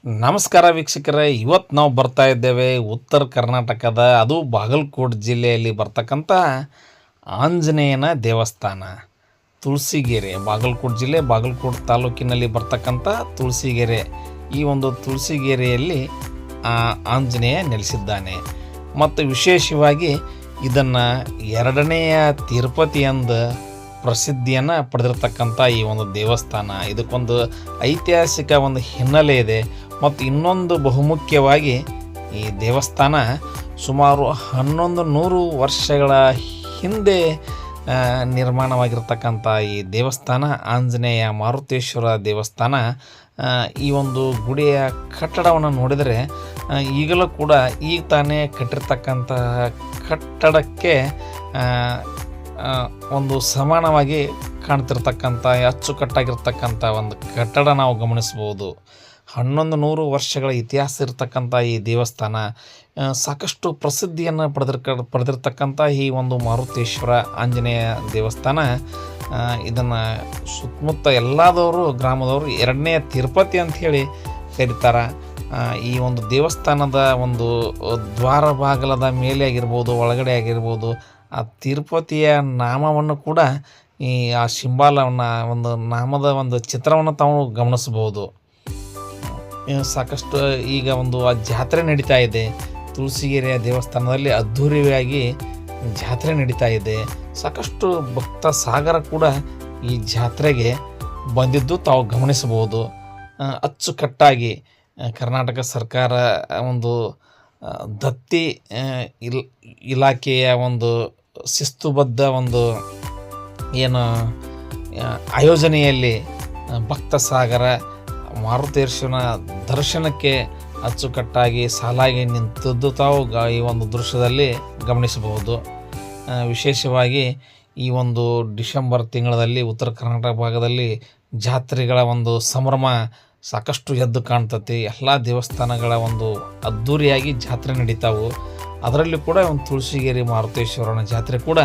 ನಮಸ್ಕಾರ ವೀಕ್ಷಕರೇ, ಇವತ್ತು ನಾವು ಬರ್ತಾ ಇದ್ದೇವೆ ಉತ್ತರ ಕರ್ನಾಟಕದ, ಅದು ಬಾಗಲಕೋಟೆ ಜಿಲ್ಲೆಯಲ್ಲಿ ಬರ್ತಕ್ಕಂಥ ಆಂಜನೇಯನ ದೇವಸ್ಥಾನ ತುಳಸಿಗೆರೆ. ಬಾಗಲಕೋಟೆ ಜಿಲ್ಲೆ ಬಾಗಲಕೋಟೆ ತಾಲೂಕಿನಲ್ಲಿ ಬರ್ತಕ್ಕಂಥ ತುಳಸಿಗೆರೆ. ಈ ಒಂದು ತುಳಸಿಗೆರೆಯಲ್ಲಿ ಆಂಜನೇಯ ನೆಲೆಸಿದ್ದಾನೆ. ಮತ್ತು ವಿಶೇಷವಾಗಿ ಇದನ್ನು ಎರಡನೆಯ ತಿರುಪತಿ ಎಂದು ಪ್ರಸಿದ್ಧಿಯನ್ನು ಪಡೆದಿರ್ತಕ್ಕಂಥ ಈ ಒಂದು ದೇವಸ್ಥಾನ, ಇದಕ್ಕೊಂದು ಐತಿಹಾಸಿಕ ಒಂದು ಹಿನ್ನೆಲೆ ಇದೆ. ಮತ್ತು ಇನ್ನೊಂದು ಬಹುಮುಖ್ಯವಾಗಿ ಈ ದೇವಸ್ಥಾನ ಸುಮಾರು 1100 ವರ್ಷಗಳ ಹಿಂದೆ ನಿರ್ಮಾಣವಾಗಿರ್ತಕ್ಕಂಥ ಈ ದೇವಸ್ಥಾನ ಆಂಜನೇಯ ಮಾರುತೇಶ್ವರ ದೇವಸ್ಥಾನ. ಈ ಒಂದು ಗುಡಿಯ ಕಟ್ಟಡವನ್ನು ನೋಡಿದರೆ ಈಗಲೂ ಕೂಡ ಈಗ ತಾನೇ ಕಟ್ಟಿರ್ತಕ್ಕಂಥ ಕಟ್ಟಡಕ್ಕೆ ಒಂದು ಸಮಾನವಾಗಿ ಕಾಣ್ತಿರ್ತಕ್ಕಂಥ ಅಚ್ಚುಕಟ್ಟಾಗಿರ್ತಕ್ಕಂಥ ಒಂದು ಕಟ್ಟಡ ನಾವು ಗಮನಿಸ್ಬೋದು. 1100 ವರ್ಷಗಳ ಇತಿಹಾಸ ಇರತಕ್ಕಂಥ ಈ ದೇವಸ್ಥಾನ ಸಾಕಷ್ಟು ಪ್ರಸಿದ್ಧಿಯನ್ನು ಪಡೆದಿರ್ತಕ್ಕಂಥ ಈ ಒಂದು ಮಾರುತೇಶ್ವರ ಆಂಜನೇಯ ದೇವಸ್ಥಾನ. ಇದನ್ನು ಸುತ್ತಮುತ್ತ ಎಲ್ಲದವರು ಗ್ರಾಮದವರು ಎರಡನೇ ತಿರುಪತಿ ಅಂಥೇಳಿ ಕರೀತಾರೆ. ಈ ಒಂದು ದೇವಸ್ಥಾನದ ಒಂದು ದ್ವಾರ ಬಾಗಲದ ಮೇಲೆ ಆಗಿರ್ಬೋದು, ಒಳಗಡೆ ಆಗಿರ್ಬೋದು, ಆ ತಿರುಪತಿಯ ನಾಮವನ್ನು ಕೂಡ ಆ ಸಿಂಬಾಲವನ್ನು, ಒಂದು ನಾಮದ ಒಂದು ಚಿತ್ರವನ್ನು ತಾವು ಗಮನಿಸ್ಬೋದು. ಸಾಕಷ್ಟು ಈಗ ಒಂದು ಆ ಜಾತ್ರೆ ನಡೀತಾ ಇದೆ. ತುಳಸಿಗೆರೆಯ ದೇವಸ್ಥಾನದಲ್ಲಿ ಅದ್ಧೂರಿಯಾಗಿ ಜಾತ್ರೆ ನಡೀತಾ ಇದೆ. ಸಾಕಷ್ಟು ಭಕ್ತ ಸಾಗರ ಕೂಡ ಈ ಜಾತ್ರೆಗೆ ಬಂದಿದ್ದು ತಾವು ಗಮನಿಸಬಹುದು. ಅಚ್ಚುಕಟ್ಟಾಗಿ ಕರ್ನಾಟಕ ಸರ್ಕಾರ ಒಂದು ದತ್ತಿ ಇಲಾಖೆಯ ಒಂದು ಶಿಸ್ತುಬದ್ಧ ಒಂದು ಏನು ಆಯೋಜನೆಯಲ್ಲಿ ಭಕ್ತ ಸಾಗರ ಮಾರುತೇಶ್ವರನ ದರ್ಶನಕ್ಕೆ ಅಚ್ಚುಕಟ್ಟಾಗಿ ಸಾಲಾಗಿ ನಿಂತದ್ದು ತಾವು ಈ ಒಂದು ದೃಶ್ಯದಲ್ಲಿ ಗಮನಿಸಬಹುದು. ವಿಶೇಷವಾಗಿ ಈ ಒಂದು ಡಿಸೆಂಬರ್ ತಿಂಗಳಲ್ಲಿ ಉತ್ತರ ಕರ್ನಾಟಕ ಭಾಗದಲ್ಲಿ ಜಾತ್ರೆಗಳ ಒಂದು ಸಂಭ್ರಮ ಸಾಕಷ್ಟು ಎದ್ದು ಕಾಣ್ತತಿ. ಎಲ್ಲ ದೇವಸ್ಥಾನಗಳ ಒಂದು ಅದ್ಧೂರಿಯಾಗಿ ಜಾತ್ರೆ ನಡೀತಾವು. ಅದರಲ್ಲಿ ಕೂಡ ಒಂದು ತುಳಸಿಗೆರೆ ಮಾರುತೇಶ್ವರನ ಜಾತ್ರೆ ಕೂಡ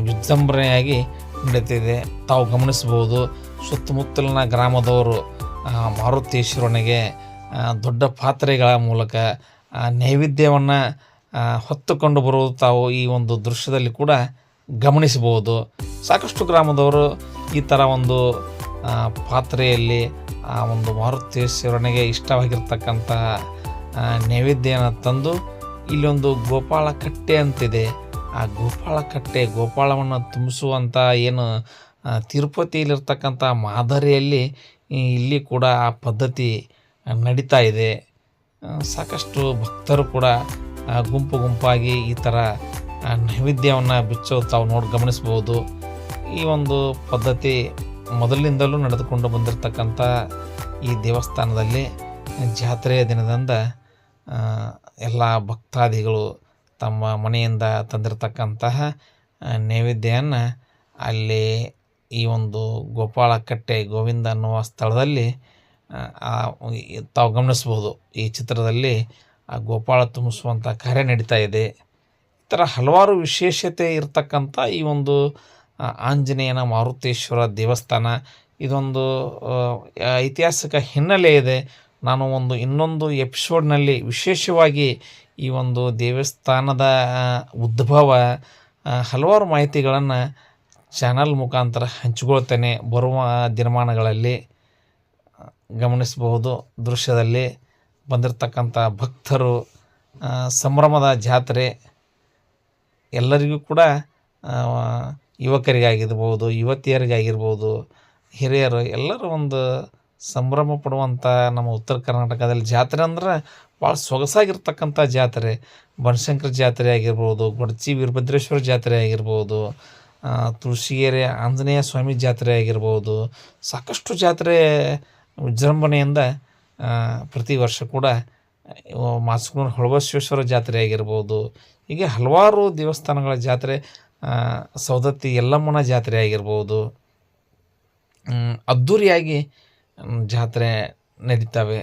ವಿಜೃಂಭಣೆಯಾಗಿ ನಡೀತಿದೆ. ತಾವು ಗಮನಿಸ್ಬೋದು. ಸುತ್ತಮುತ್ತಲಿನ ಗ್ರಾಮದವರು ಮಾರುತೇಶ್ವರನಿಗೆ ದೊಡ್ಡ ಪಾತ್ರೆಗಳ ಮೂಲಕ ನೈವೇದ್ಯವನ್ನು ಹೊತ್ತುಕೊಂಡು ಬರುವುದು ತಾವು ಈ ಒಂದು ದೃಶ್ಯದಲ್ಲಿ ಕೂಡ ಗಮನಿಸಬಹುದು. ಸಾಕಷ್ಟು ಗ್ರಾಮದವರು ಈ ಥರ ಒಂದು ಪಾತ್ರೆಯಲ್ಲಿ ಆ ಒಂದು ಮಾರುತೇಶ್ವರನಿಗೆ ಇಷ್ಟವಾಗಿರ್ತಕ್ಕಂಥ ನೈವೇದ್ಯನ ತಂದು ಇಲ್ಲೊಂದು ಗೋಪಾಳ ಕಟ್ಟೆ ಅಂತಿದೆ. ಆ ಗೋಪಾಳ ಕಟ್ಟೆ, ಗೋಪಾಳವನ್ನು ತುಂಬಿಸುವಂಥ ಏನು ತಿರುಪತಿಯಲ್ಲಿರ್ತಕ್ಕಂಥ ಮಾದರಿಯಲ್ಲಿ ಇಲ್ಲಿ ಕೂಡ ಆ ಪದ್ಧತಿ ನಡೀತಾ ಇದೆ. ಸಾಕಷ್ಟು ಭಕ್ತರು ಕೂಡ ಗುಂಪು ಗುಂಪಾಗಿ ಈ ಥರ ನೈವೇದ್ಯವನ್ನು ಬಿಚ್ಚೋದು ತಾವು ಗಮನಿಸ್ಬೋದು. ಈ ಒಂದು ಪದ್ಧತಿ ಮೊದಲಿನಿಂದಲೂ ನಡೆದುಕೊಂಡು ಬಂದಿರತಕ್ಕಂಥ ಈ ದೇವಸ್ಥಾನದಲ್ಲಿ ಜಾತ್ರೆಯ ದಿನದಿಂದ ಎಲ್ಲ ಭಕ್ತಾದಿಗಳು ತಮ್ಮ ಮನೆಯಿಂದ ತಂದಿರತಕ್ಕಂತಹ ನೈವೇದ್ಯವನ್ನು ಅಲ್ಲಿ ಈ ಒಂದು ಗೋಪಾಳ ಕಟ್ಟೆ ಗೋವಿಂದ ಅನ್ನುವ ಸ್ಥಳದಲ್ಲಿ ತಾವು ಗಮನಿಸ್ಬೋದು. ಈ ಚಿತ್ರದಲ್ಲಿ ಆ ಗೋಪಾಳ ತುಂಬಿಸುವಂಥ ಕಾರ್ಯ ನಡೀತಾ ಇದೆ. ಈ ಥರ ಹಲವಾರು ವಿಶೇಷತೆ ಇರತಕ್ಕಂಥ ಈ ಒಂದು ಆಂಜನೇಯನ ಮಾರುತೇಶ್ವರ ದೇವಸ್ಥಾನ. ಇದೊಂದು ಐತಿಹಾಸಿಕ ಹಿನ್ನೆಲೆ ಇದೆ. ನಾನು ಇನ್ನೊಂದು ಎಪಿಸೋಡ್ನಲ್ಲಿ ವಿಶೇಷವಾಗಿ ಈ ಒಂದು ದೇವಸ್ಥಾನದ ಉದ್ಭವ ಹಲವಾರು ಮಾಹಿತಿಗಳನ್ನು ಚಾನಲ್ ಮುಖಾಂತರ ಹಂಚಿಕೊಳ್ತೇನೆ. ಬರುವ ದಿನಮಾನಗಳಲ್ಲಿ ಗಮನಿಸಬಹುದು. ದೃಶ್ಯದಲ್ಲಿ ಬಂದಿರತಕ್ಕಂಥ ಭಕ್ತರು, ಸಂಭ್ರಮದ ಜಾತ್ರೆ ಎಲ್ಲರಿಗೂ ಕೂಡ, ಯುವಕರಿಗಾಗಿರ್ಬೋದು, ಯುವತಿಯರಿಗಾಗಿರ್ಬೋದು, ಹಿರಿಯರು ಎಲ್ಲರೂ ಒಂದು ಸಂಭ್ರಮ ಪಡುವಂಥ ನಮ್ಮ ಉತ್ತರ ಕರ್ನಾಟಕದಲ್ಲಿ ಜಾತ್ರೆ ಅಂದ್ರೆ ಭಾಳ ಸೊಗಸಾಗಿರ್ತಕ್ಕಂಥ ಜಾತ್ರೆ. ಬನಶಂಕರಿ ಜಾತ್ರೆ ಆಗಿರ್ಬೋದು, ಗೊಡಚಿ ವೀರಭದ್ರೇಶ್ವರ ಜಾತ್ರೆ ಆಗಿರ್ಬೋದು, ತುಳಸಿಗೆರೆ ಆಂಜನೇಯ ಸ್ವಾಮಿ ಜಾತ್ರೆ ಆಗಿರ್ಬೋದು, ಸಾಕಷ್ಟು ಜಾತ್ರೆ ವಿಜೃಂಭಣೆಯಿಂದ ಪ್ರತಿ ವರ್ಷ ಕೂಡ ಮಾಸ್ಕೂರು ಹೊಳಬಸವೇಶ್ವರ ಜಾತ್ರೆ ಆಗಿರ್ಬೋದು, ಹೀಗೆ ಹಲವಾರು ದೇವಸ್ಥಾನಗಳ ಜಾತ್ರೆ, ಸೌದತ್ತಿ ಯಲ್ಲಮ್ಮನ ಜಾತ್ರೆ ಆಗಿರ್ಬೋದು, ಅದ್ಧೂರಿಯಾಗಿ ಜಾತ್ರೆ ನಡೀತವೆ.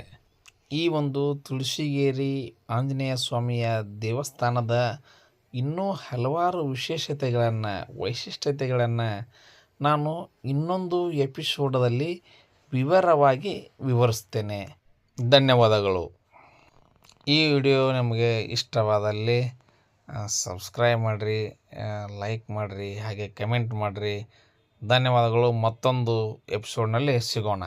ಈ ಒಂದು ತುಳಸಿಗೆರೆ ಆಂಜನೇಯ ಸ್ವಾಮಿಯ ದೇವಸ್ಥಾನದ ಇನ್ನೂ ಹಲವಾರು ವಿಶೇಷತೆಗಳನ್ನು, ವೈಶಿಷ್ಟ್ಯತೆಗಳನ್ನು ನಾನು ಇನ್ನೊಂದು ಎಪಿಸೋಡದಲ್ಲಿ ವಿವರವಾಗಿ ವಿವರಿಸ್ತೇನೆ. ಧನ್ಯವಾದಗಳು. ಈ ವಿಡಿಯೋ ನಿಮಗೆ ಇಷ್ಟವಾದಲ್ಲಿ ಸಬ್ಸ್ಕ್ರೈಬ್ ಮಾಡಿರಿ, ಲೈಕ್ ಮಾಡಿರಿ, ಹಾಗೆ ಕಮೆಂಟ್ ಮಾಡಿರಿ. ಧನ್ಯವಾದಗಳು. ಮತ್ತೊಂದು ಎಪಿಸೋಡ್ನಲ್ಲಿ ಸಿಗೋಣ.